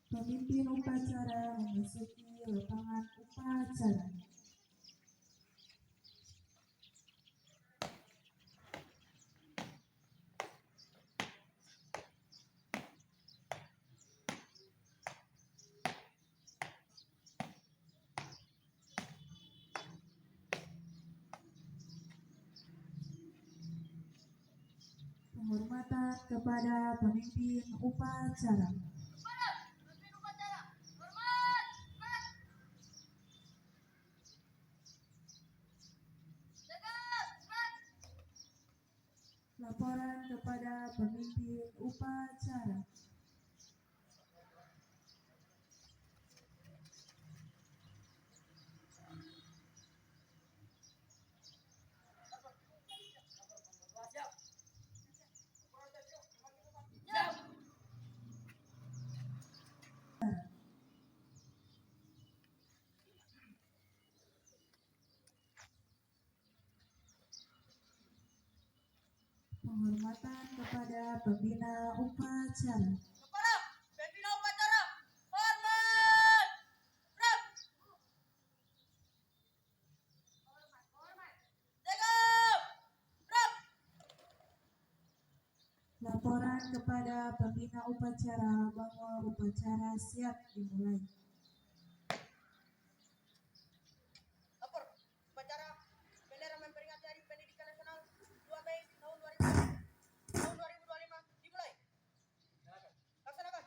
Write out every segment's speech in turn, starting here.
Pemimpin upacara memasuki lapangan upacara. Penghormatan kepada pemimpin upacara. Laporan kepada pemimpin upacara. Penghormatan kepada pembina upacara. Kepala pembina upacara, hormat. Rap. Tegap. Rap. Laporan kepada pembina upacara bahwa upacara siap dimulai. Lapor upacara bendera memperingati Hari Pendidikan Nasional 2 Mei tahun 2025 dimulai. Laksanakan.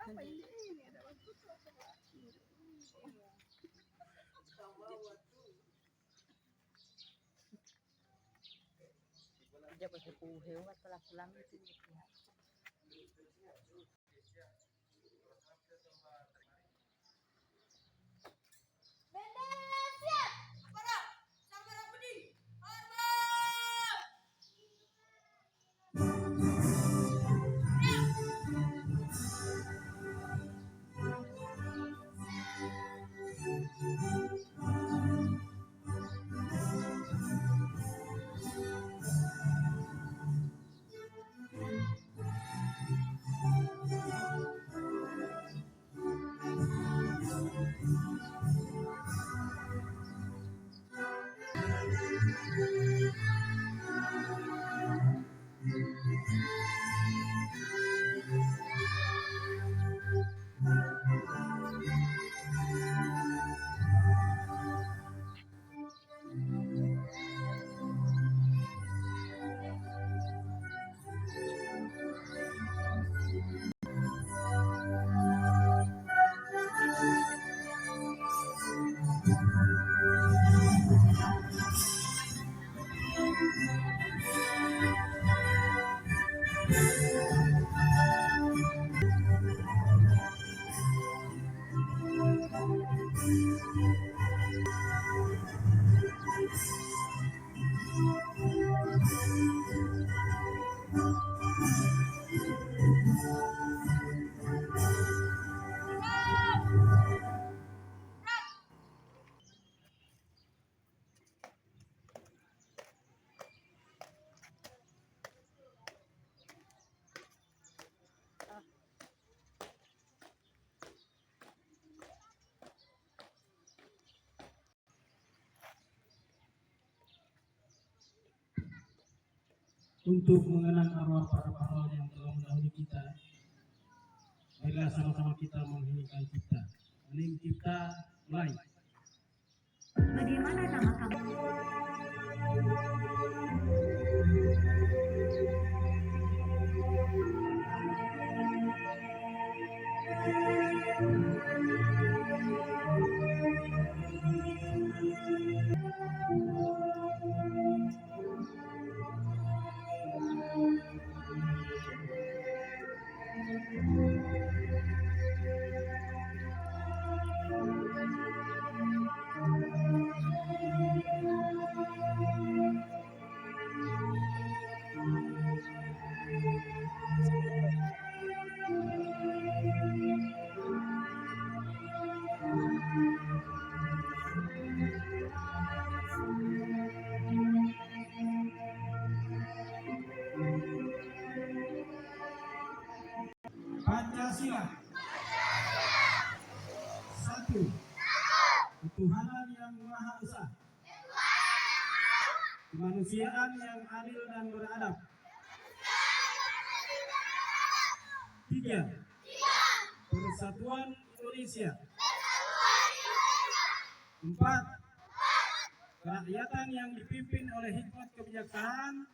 Apa ini ada waktu dia pakai puhe setelah pulang itu Bendera siap. Kepala Samara Budi, hormat. Untuk mengenang arwah para pahlawan yang telah mendahului kita, marilah sama-sama kita mengheningkan cipta. Hening cipta, mulai. Bagaimana nama kamu? Pancasila. Satu. Ketuhanan yang Maha Esa. Kemanusiaan yang adil dan beradab. 3. Persatuan Indonesia. 4. Kerakyatan yang dipimpin oleh hikmat kebijaksanaan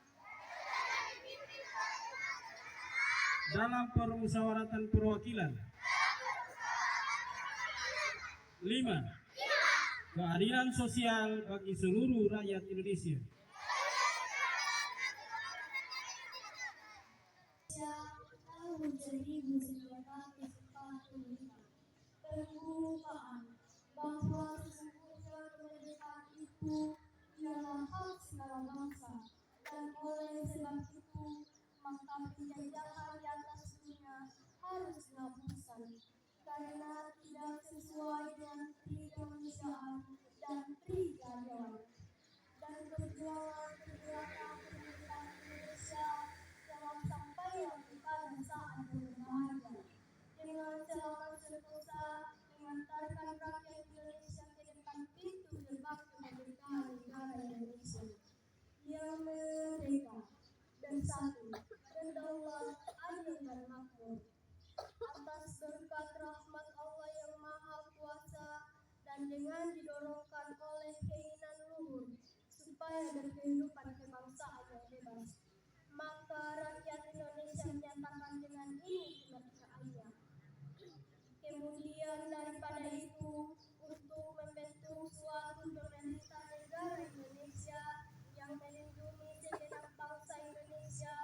dalam permusyawaratan perwakilan. 5. Keadilan sosial bagi seluruh rakyat Indonesia. Tahun 1945 pembukaan bahwa sesungguhnya kemerdekaan itu ialah hak segala bangsa, dan oleh sebab itu maka penjajahan di atas dunia harus dihapuskan karena tidak sesuai dengan kemanusiaan dan keadilan. Dan perjuangan kemerdekaan Indonesia telah sampai pada saat berbahagia dengan selamat sentosa mengantarkan rakyat Indonesia ke depan pintu gerbang kemerdekaan negara Indonesia yang merdeka, bersatu, berdaulat, adil dan makmur. Atas berkat rahmat Allah yang Maha Kuasa dan dengan didorongkan oleh keinginan luhur supaya berkehidupan kebangsaan yang bebas, maka rakyat Indonesia menyatakan dengan ini kemerdekaannya. Kemudian daripada itu, untuk membentuk suatu pemerintah negara Indonesia yang melindungi segenap bangsa Indonesia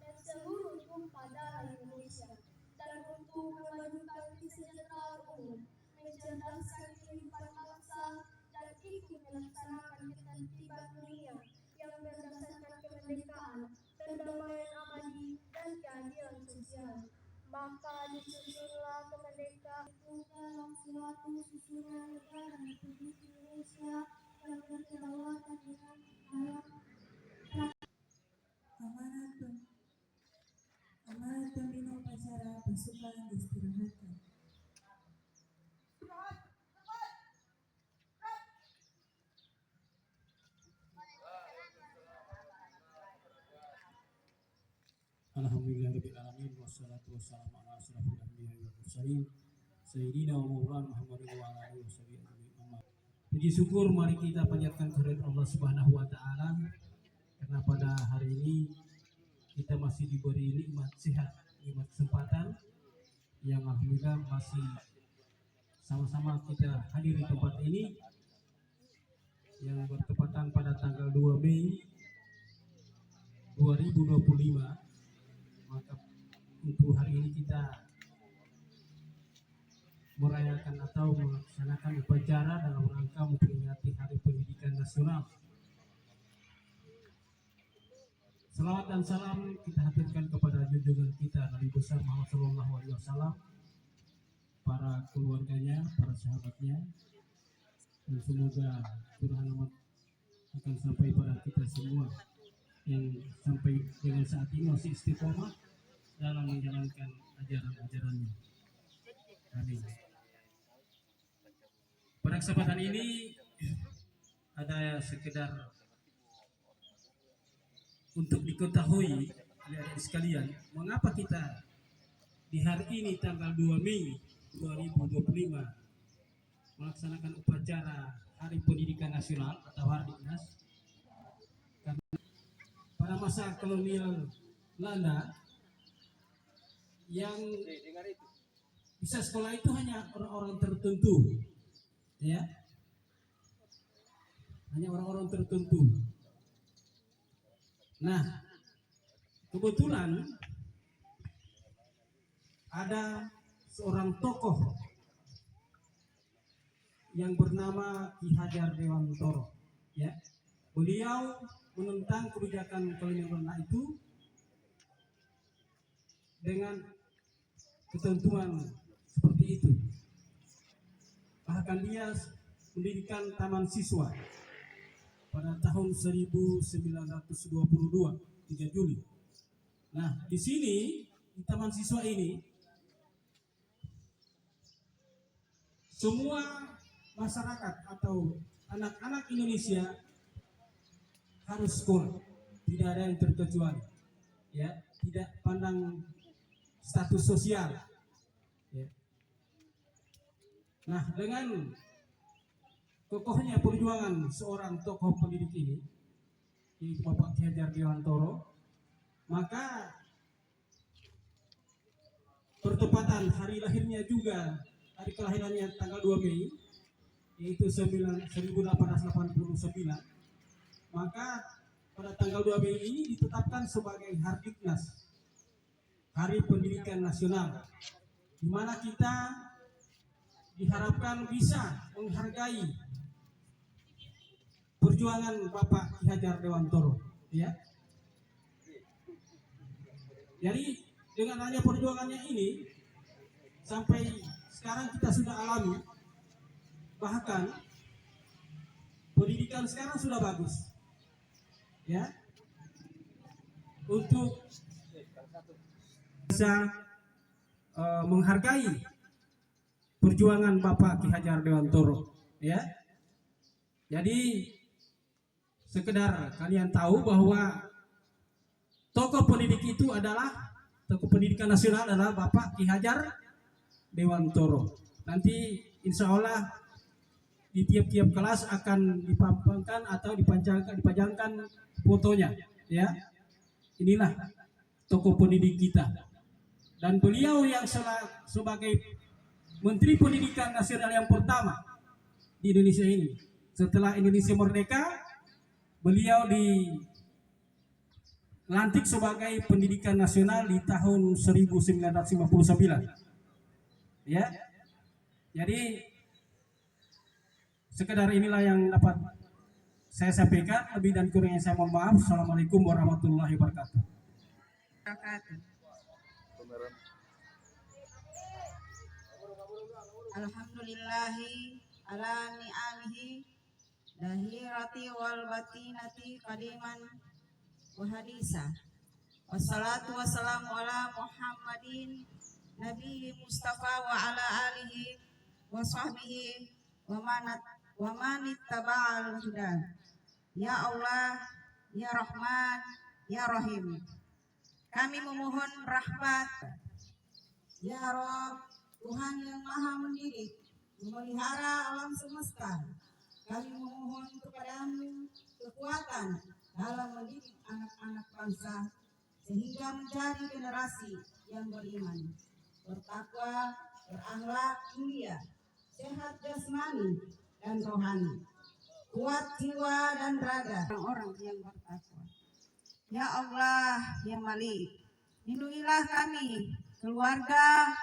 dan seluruh tumpah darah Indonesia, dan untuk memajukan kesejahteraan umum, mencerdaskan kehidupan bangsa, dan ikut melaksanakan ketertiban dunia yang berdasarkan kemerdekaan, perdamaian abadi, dan keadilan sosial. Maka disusunlah kemerdekaan itu dalam suatu susunan negara Republik Indonesia yang berkedaulatan dengan dalam Amanat pembina upacara pasukan istirahatkan. Alhamdulillahirabbil alamin wassalatu wassalamu ala asyrafil anbiya'i wal mursalin sayyidina wa maulana Muhammadin wa ala alihi wasallam. Puji syukur mari kita panjatkan kehadirat Allah Subhanahu wa taala karena pada hari ini kita masih diberi nikmat sehat, nikmat kesempatan yang alhamdulillah masih sama-sama kita hadir di tempat ini yang bertepatan pada tanggal 2 Mei 2025. Maka untuk hari ini kita merayakan atau melaksanakan upacara dalam rangka memperingati Hari Pendidikan Nasional. Salawat dan salam kita haturkan kepada junjungan kita Nabi besar Muhammad SAW, para keluarganya, para sahabatnya, dan semoga Tuhan akan sampai pada kita semua yang sampai dengan saat ini masih istiqomah dalam menjalankan ajaran-ajarannya. Amin. Pada kesempatan ini ada sekedar untuk diketahui adik-adik sekalian, mengapa kita di hari ini tanggal 2 Mei 2025 melaksanakan upacara Hari Pendidikan Nasional atau Hardiknas. Karena pada masa kolonial Belanda yang bisa sekolah itu hanya orang-orang tertentu, ya, hanya orang-orang tertentu. Nah, kebetulan ada seorang tokoh yang bernama Ki Hajar Dewantoro, ya. Beliau menentang kebijakan kolonial Belanda itu dengan ketentuan seperti itu. Bahkan dia mendirikan taman siswa pada tahun 1922, 3 Juli. Nah, di sini di taman siswa ini semua masyarakat atau anak-anak Indonesia harus sekolah, tidak ada yang terkecuali, ya, tidak pandang status sosial, ya. Nah, dengan kokohnya perjuangan seorang tokoh pendidik ini, yaitu Bapak Ki Hajar Dewantoro, maka bertepatan hari lahirnya juga, hari kelahirannya tanggal 2 Mei, yaitu 1889, maka pada tanggal 2 Mei ini ditetapkan sebagai Hardiknas, Hari Pendidikan Nasional, di mana kita diharapkan bisa menghargai perjuangan Bapak Ki Hajar Dewantoro, ya. Jadi dengan hanya perjuangannya ini sampai sekarang kita sudah alami, bahkan pendidikan sekarang sudah bagus, ya, untuk bisa menghargai perjuangan Bapak Ki Hajar Dewantoro, ya. Jadi sekedar kalian tahu bahwa tokoh pendidik itu adalah, tokoh pendidikan nasional adalah Bapak Ki Hajar Dewantoro. Nanti insya Allah di tiap-tiap kelas akan dipampangkan atau dipajangkan fotonya, ya. Inilah tokoh pendidik kita. Dan beliau yang sebagai Menteri Pendidikan Nasional yang pertama di Indonesia ini, setelah Indonesia merdeka, beliau dilantik sebagai Pendidikan Nasional di tahun 1959, ya. Jadi sekedar inilah yang dapat saya sampaikan, lebih dan kurangnya saya mohon maaf. Assalamualaikum warahmatullahi wabarakatuh. Alhamdulillahi ala ni'amihi lahirati wal batinati qadiman wa hadisa. Wassalatu wassalamu ala Muhammadin Nabi Mustafa wa ala alihi wa sahbihi wa man ittaba'al huda. Ya Allah, ya Rahman, ya Rahim, kami memohon rahmat. Ya Rabb, Tuhan yang maha mendidik, memelihara alam semesta, kami memohon kepadamu kekuatan dalam mendidik anak-anak bangsa, sehingga menjadi generasi yang beriman, bertakwa, berakhlak mulia, sehat jasmani dan rohani, kuat jiwa dan raga, orang-orang yang bertakwa. Ya Allah, ya Malik, lindungilah kami, keluarga,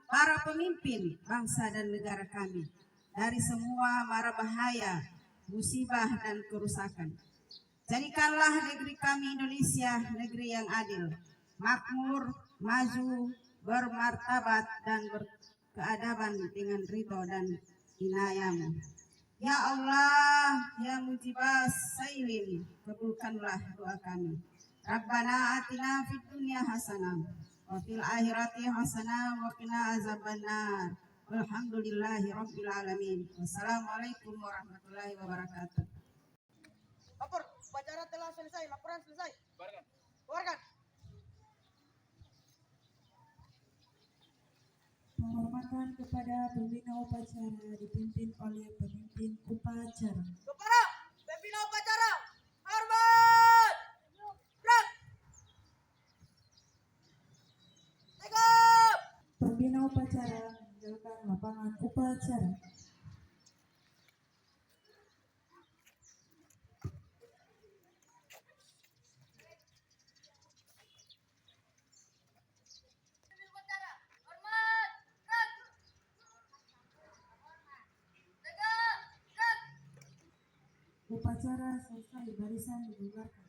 para pemimpin bangsa dan negara kami dari semua mara bahaya, musibah dan kerusakan. Jadikanlah negeri kami Indonesia negeri yang adil, makmur, maju, bermartabat dan berkeadaban dengan ridho dan inayah-Mu. Ya Allah, ya mujibas sailin, kabulkanlah doa kami. Rabbana atina fid dunya hasanah wa fil akhirati hasanah wa qina azabannar. Walhamdulillahi rabbil alamin. Wassalamualaikum warahmatullahi wabarakatuh. Lapor, upacara telah selesai, laporan selesai. Keluarkan. Penghormatan kepada pembina upacara dipimpin oleh pemimpin upacara. Kepala, pembina upacara, hormat. Gerak. Tegap. Pembina upacara meninggalkan lapangan upacara. Upacara, hormat. Gerak. Tegap. Gerak. Upacara selesai, barisan dibubarkan.